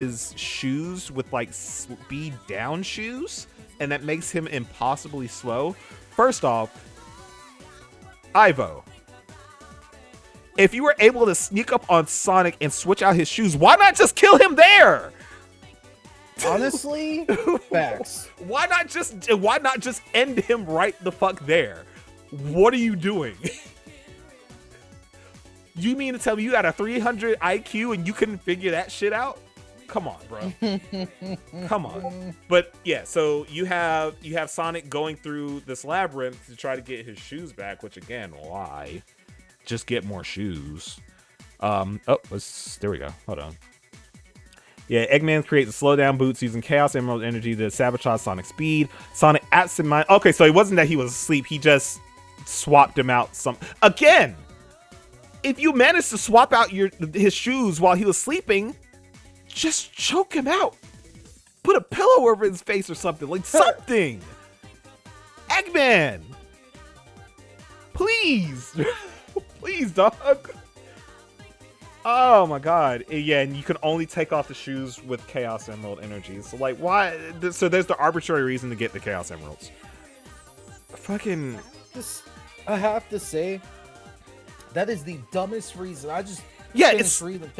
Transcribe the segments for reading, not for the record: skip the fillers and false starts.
his shoes with like speed down shoes, and that makes him impossibly slow. First off, Ivo, if you were able to sneak up on Sonic and switch out his shoes, why not just kill him there? Honestly, facts. Why not just end him right the fuck there? What are you doing? You mean to tell me you got a 300 IQ and you couldn't figure that shit out? Come on, bro. Come on. But yeah, so you have Sonic going through this labyrinth to try to get his shoes back, which again, why? Just get more shoes. There we go. Hold on. Yeah, Eggman creates the slowdown boots using Chaos Emerald energy to sabotage Sonic's speed. Sonic absent-minded. Okay, so it wasn't that he was asleep. He just swapped him out. Again, if you managed to swap out his shoes while he was sleeping, just choke him out. Put a pillow over his face or something. Like something. Eggman. Please. Please, dog. Oh my god. Yeah, and you can only take off the shoes with Chaos Emerald energy. So like, why? So there's the arbitrary reason to get the Chaos Emeralds. Fucking. I have to say, that is the dumbest reason. It's stupid.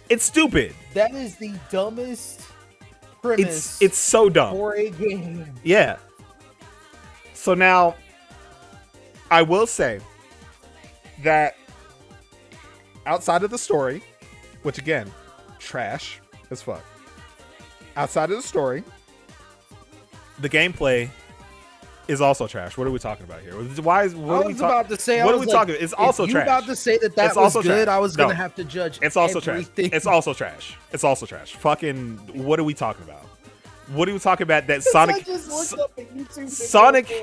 It's stupid. That is the dumbest premise. It's so dumb for a game. Yeah. So now, I will say that outside of the story, which again, trash as fuck. Outside of the story, the gameplay is also trash. What are we talking about here? Why is what are we talking? What are we talking about? It's also trash. You about to say that was good? Trash. I was gonna have to judge. It's also trash. It's also trash. It's also trash. Fucking. What are we talking about? What are we talking about? That Sonic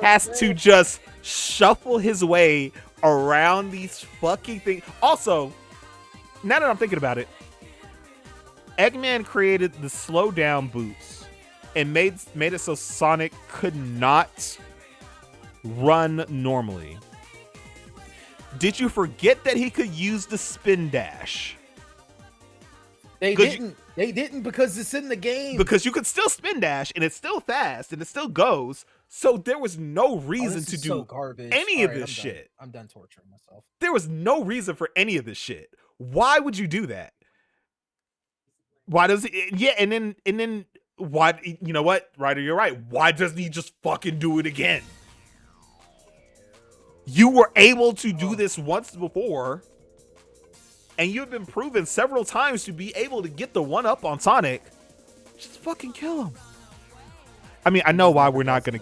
has to just shuffle his way around these fucking things. Also, now that I'm thinking about it, Eggman created the slowdown boots and made it so Sonic could not run normally. Did you forget that he could use the spin dash? They didn't because it's in the game. Because you could still spin dash and it's still fast and it still goes. So there was no reason to do any of this shit. I'm done torturing myself. There was no reason for any of this shit. Why would you do that? Why does it? Yeah, and then why? You know what, Ryder? You're right. Why doesn't he just fucking do it again? You were able to do this once before, and you've been proven several times to be able to get the one up on Sonic. Just fucking kill him. I mean, I know why we're not gonna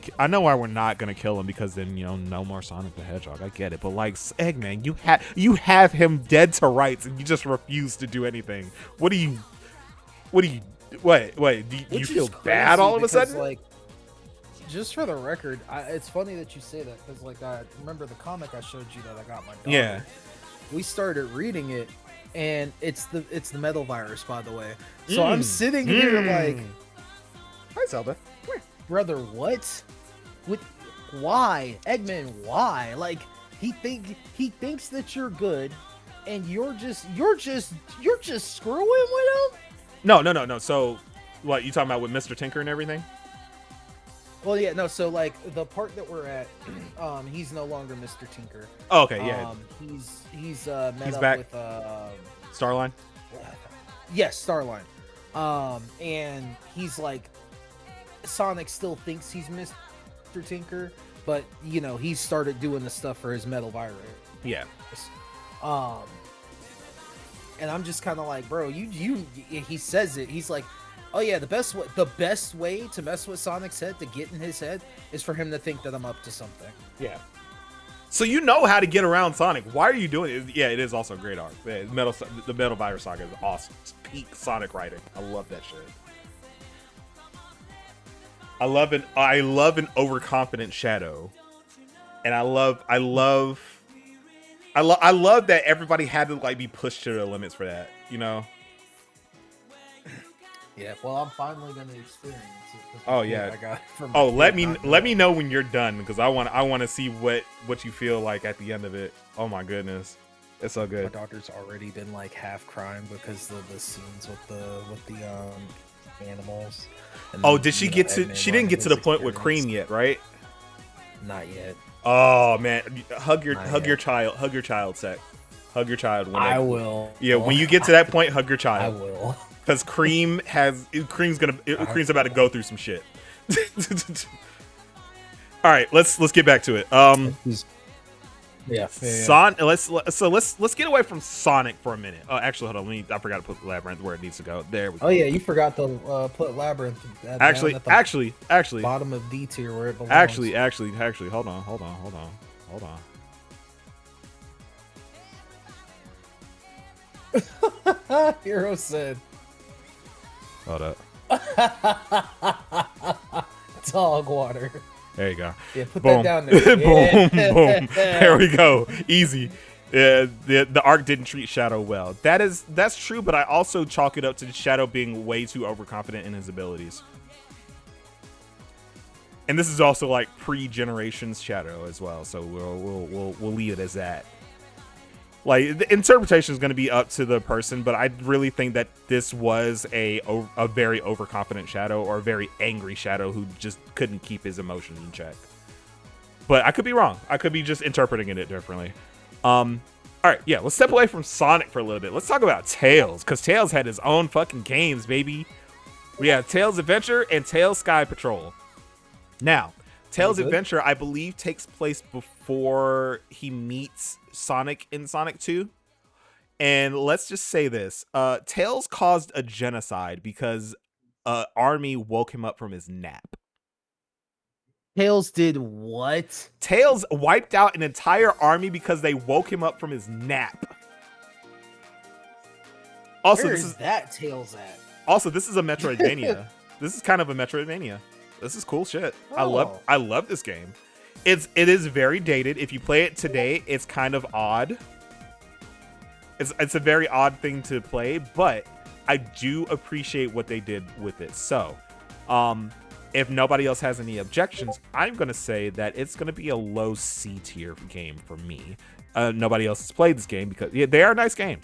kill him, because then, you know, no more Sonic the Hedgehog. I get it, but like, Eggman, you have him dead to rights, and you just refuse to do anything. What do you? Wait, do you feel bad all of a sudden? Like, just for the record, it's funny that you say that, because like, I remember the comic I showed you that I got my daughter. Yeah. We started reading it, and it's the metal virus, by the way. So I'm sitting here like, hi Zelda. Brother, what? Why, Eggman? Why? Like, he thinks that you're good, and you're just screwing with him. No. So, what you talking about with Mr. Tinker and everything? Well, yeah, no. So, like, the part that we're at, he's no longer Mr. Tinker. Oh, okay, yeah. He's up back with Starline. Yes, Starline. And he's like, Sonic still thinks he's Mr. Tinker, but you know, he started doing the stuff for his metal virus. Yeah. And I'm just kind of like, bro, he says it. He's like, oh yeah, the best way to mess with Sonic's head, to get in his head, is for him to think that I'm up to something. Yeah. So you know how to get around Sonic. Why are you doing it? Yeah, it is also a great arc. The Metal Virus Saga is awesome. It's peak Sonic writing. I love that shit. I love an overconfident Shadow, and I love that everybody had to like be pushed to their limits for that. You know. Yeah. Well, I'm finally gonna experience it. Oh yeah. I got let me know when you're done, because I want to see what you feel like at the end of it. Oh my goodness. It's so My good. daughter's already been like half crying because of the scenes with the animals. And Oh, then, did she you know, get to? Eggman She didn't learning get to his the point with experience. Cream yet, right? Not yet. Oh man, hug your Not your yet. child, hug your child, Sec. Hug your child when I they. will. Yeah, when you get to that point, hug your I child. will. Because Cream's I about to will. go through some shit. All right, let's get back to it. Yeah. Let's get away from Sonic for a minute. Oh, actually, hold on. I forgot to put Labyrinth where it needs to go. There we go. Oh yeah, you forgot to put Labyrinth down Actually, at the actually, bottom of D tier where it belongs. actually, hold on. Hero said. Hold up. Dog water. There you go. Yeah, put Boom. that down there. Boom, Yeah. boom. There we go. Easy. The arc didn't treat Shadow well. That's true, but I also chalk it up to Shadow being way too overconfident in his abilities. And this is also like pre-generations Shadow as well, so we'll leave it as that. Like, the interpretation is going to be up to the person, but I really think that this was a very overconfident Shadow, or a very angry Shadow who just couldn't keep his emotions in check. But I could be wrong. I could be just interpreting it differently. All right, yeah, let's step away from Sonic for a little bit. Let's talk about Tails, because Tails had his own fucking games, baby. We have Tails Adventure and Tails Sky Patrol. Now, Tails Adventure, I believe, takes place before he meets Sonic in Sonic 2. And let's just say this. Tails caused a genocide because army woke him up from his nap. Tails did what? Tails wiped out an entire army because they woke him up from his nap. Also, Where is that Tails at? Also, this is a Metroidvania. This is kind of a Metroidvania. This is cool shit. Oh. I love this game. It is very dated. If you play it today, it's kind of odd. It's a very odd thing to play, but I do appreciate what they did with it. So, if nobody else has any objections, I'm gonna say that it's gonna be a low C tier game for me. Nobody else has played this game because they are a nice game.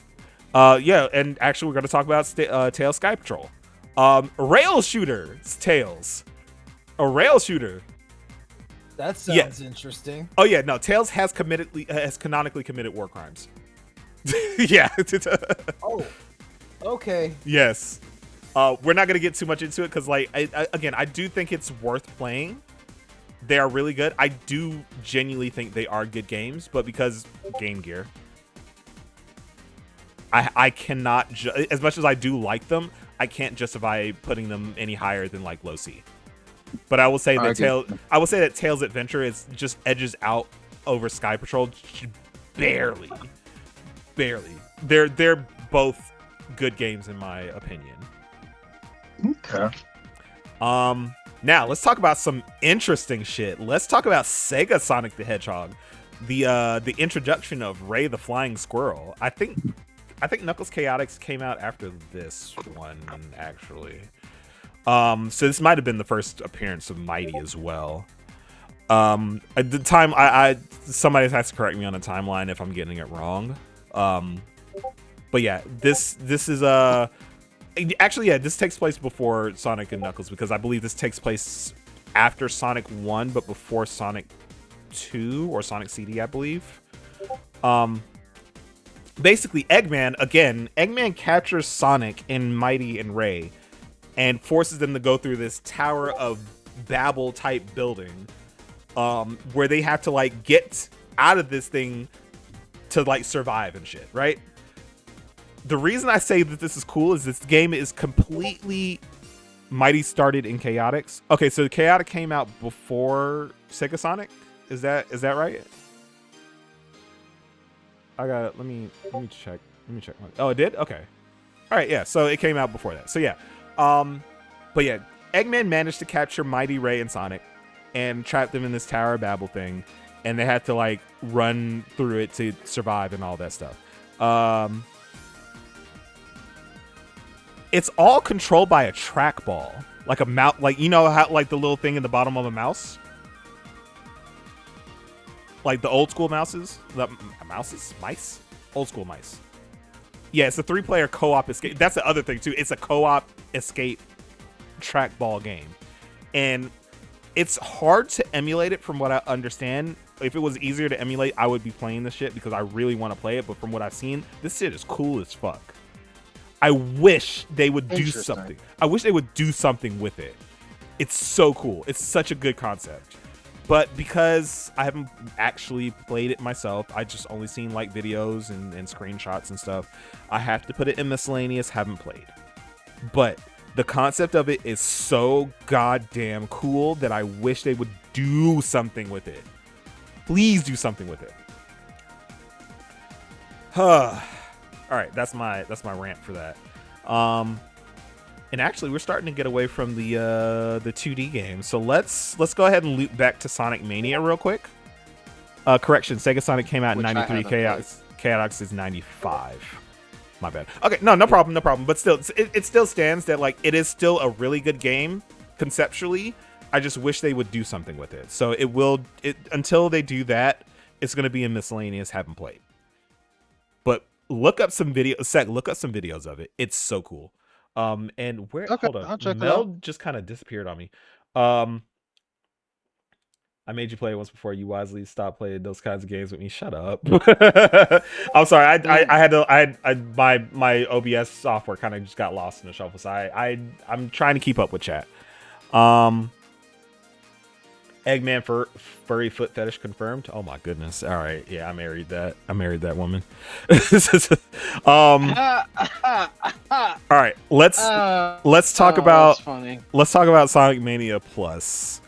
Yeah, and actually we're gonna talk about Tails Sky Patrol. Rail shooter Tails. A rail shooter. That sounds interesting. Oh yeah, no, Tails has canonically committed war crimes. Yeah. Oh, okay. Yes. We're not gonna get too much into it because, like, I do think it's worth playing. They are really good. I do genuinely think they are good games, but because Game Gear, I cannot, as much as I do like them, I can't justify putting them any higher than like low C. But I will say that Tails Adventure is just edges out over Sky Patrol barely. They're both good games in my opinion. Okay. Now let's talk about some interesting shit. Let's talk about Sega Sonic the Hedgehog. The introduction of Ray the Flying Squirrel. I think Knuckles Chaotix came out after this one, actually. So this might have been the first appearance of Mighty as well. At the time, somebody has to correct me on the timeline if I'm getting it wrong. But yeah, this is actually, yeah, this takes place before Sonic and Knuckles, because I believe this takes place after Sonic 1, but before Sonic 2 or Sonic CD, I believe. Basically, Eggman captures Sonic and Mighty and Ray and forces them to go through this Tower of Babel type building, where they have to like get out of this thing to like survive and shit, right? The reason I say that this is cool is this game is completely Mighty started in Chaotix. Okay, so Chaotix came out before Sega Sonic. Is that right? I got let me check. Let me check. Oh, it did? Okay. All right, yeah. So it came out before that. So yeah. But yeah, Eggman managed to capture Mighty, Ray, and Sonic and trap them in this Tower of Babel thing, and they had to like run through it to survive and all that stuff. It's all controlled by a trackball, like a mouse, like, you know how like the little thing in the bottom of a mouse, like the old school mice. Old school mice. Yeah, it's a 3-player co-op escape. That's the other thing too. It's a co-op escape trackball game, and it's hard to emulate it from what I understand. If it was easier to emulate, I would be playing this shit because I really want to play it. But from what I've seen, this shit is cool as fuck. I wish they would do something. I wish they would do something with it. It's so cool. It's such a good concept. But because I haven't actually played it myself, I just only seen like videos and screenshots and stuff. I have to put it in miscellaneous, haven't played. But the concept of it is so goddamn cool that I wish they would do something with it. Please do something with it. All right, that's my rant for that. And actually, we're starting to get away from the 2D game. So let's go ahead and loop back to Sonic Mania real quick. Correction, Sega Sonic came out in 93. Chaotix is 95. My bad. Okay, no problem. But still, it still stands that like it is still a really good game conceptually. I just wish they would do something with it. So until they do that, it's gonna be in miscellaneous. Haven't played, but look up some videos of it. It's so cool. And where? Okay, hold on. I'll check it Mel out. just kind of disappeared on me. I made you play it once before. You wisely stopped playing those kinds of games with me. Shut up. I'm sorry. I had to. My OBS software kind of just got lost in the shuffle. So I'm trying to keep up with chat. Eggman furry foot fetish confirmed. Oh my goodness. All right. Yeah, I married that woman. All right. Let's talk about Sonic Mania Plus.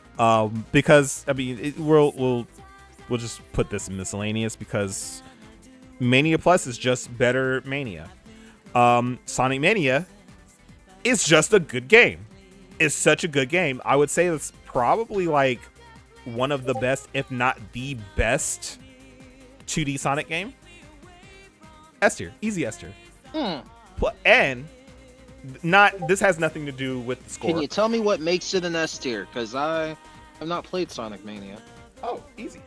Because I mean we'll just put this in miscellaneous because Mania Plus is just better Mania. Sonic Mania is just a good game. It's such a good game. I would say it's probably like one of the best, if not the best, 2D Sonic game. S tier, easy S tier. And this has nothing to do with the score. Can you tell me what makes it an S tier? Because I have not played Sonic Mania. Oh, easy.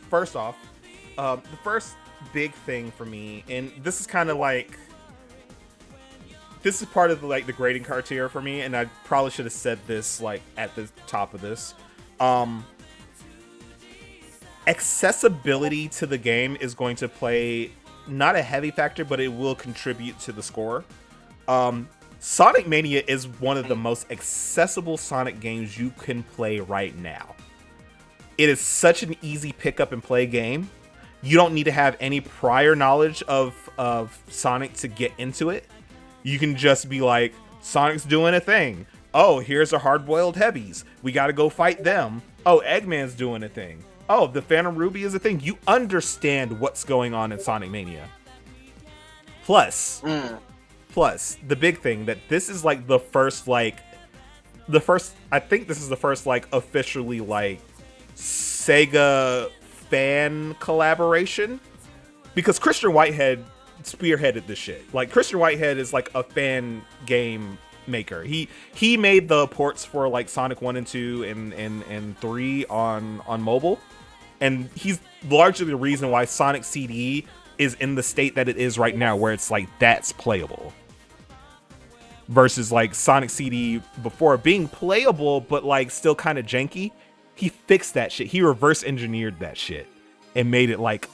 First off, the first big thing for me, and this is kind of like, this is part of the grading criteria for me, and I probably should have said this like at the top of this. Accessibility to the game is going to play not a heavy factor, but it will contribute to the score. Sonic Mania is one of the most accessible Sonic games you can play right now. It is such an easy pick up and play game. You don't need to have any prior knowledge of Sonic to get into it. You can just be like, Sonic's doing a thing. Oh, here's a hard-boiled heavies. We got to go fight them. Oh, Eggman's doing a thing. Oh, the Phantom Ruby is a thing. You understand what's going on in Sonic Mania. Plus, the big thing that this is like the first, I think this is the first officially Sega fan collaboration, because Christian Whitehead spearheaded this shit. Like, Christian Whitehead is like a fan game maker. He made the ports for like Sonic 1 and 2 and 3 on mobile, and he's largely the reason why Sonic CD is in the state that it is right now, where it's like that's playable, versus like Sonic CD before being playable but like still kind of janky. He fixed that shit. He reverse engineered that shit and made it like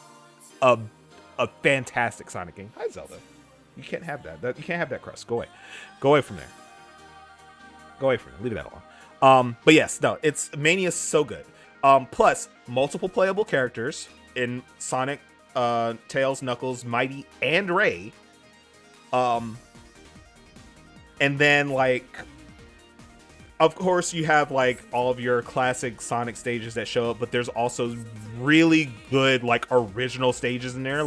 a fantastic Sonic game. Hi, Zelda. You can't have that. You can't have that crust. Go away. Go away from there. Go away from it. Leave that alone. But yes, no, it's Mania's so good. Plus multiple playable characters in Sonic, Tails, Knuckles, Mighty, and Ray. And then of course you have like all of your classic Sonic stages that show up, but there's also really good original stages in there,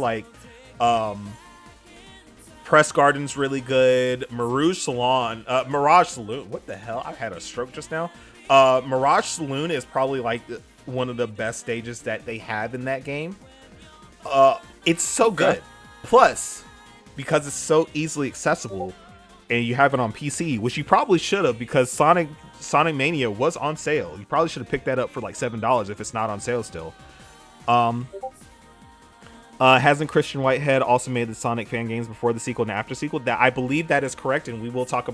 Press Garden's really good. Mirage Saloon. What the hell? I had a stroke just now. Mirage Saloon is probably one of the best stages that they have in that game. It's so good. Plus, because it's so easily accessible, and you have it on PC, which you probably should have, because Sonic Mania was on sale. You probably should have picked that up for $7 if it's not on sale still. Hasn't Christian Whitehead also made the Sonic fan games before the sequel and after sequel? That I believe that is correct, and we will talk